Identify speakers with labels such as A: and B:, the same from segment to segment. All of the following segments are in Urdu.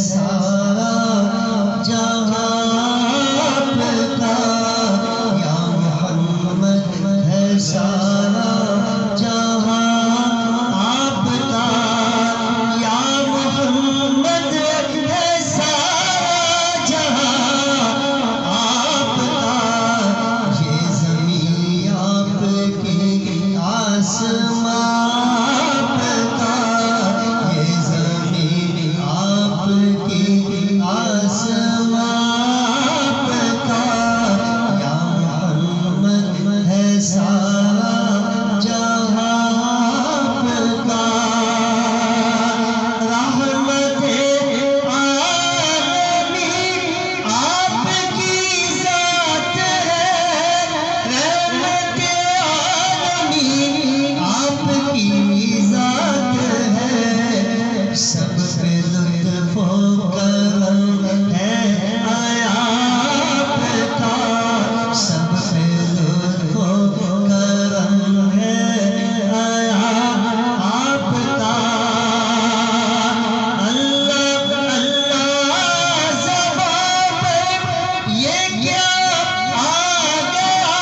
A: سارا جہاں آپ کا، یا محمد ہے سارا جہاں آپ کا، یا محمد ہے سارا جہاں آپ کا، یہ زمین آپ کی آسمان آپ کا، یہ زمین آپ کی آسمان آپ کا، یا محمد ہے سارا جہاں آپ کا، رحمت عالمین آپ کی ذات ہے، رحمت عالمین آپ کی ذات ہے، سب پہ لطف و کرم ہے آیا آپ کا، سب پہ لطف و کرم ہے آیا آپ کا، اللہ اللہ زبان پہ یہ کیا آ گیا،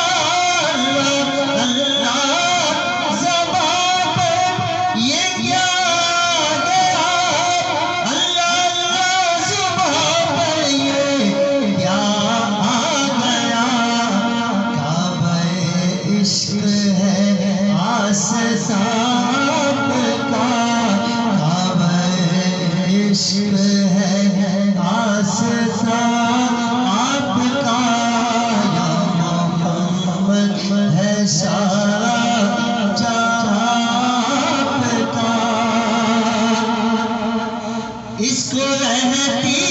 A: اللہ اللہ زبان پہ یہ کیا آ گیا، اللہ اللہ زبان پہ یہ کیا آ گیا، کعبہ عشق ہے آستان آپ کا، کعبہ عشق ہے آستان آپ کا، یا محمد ہے سارا جہاں آپ کا، اس کو رہتی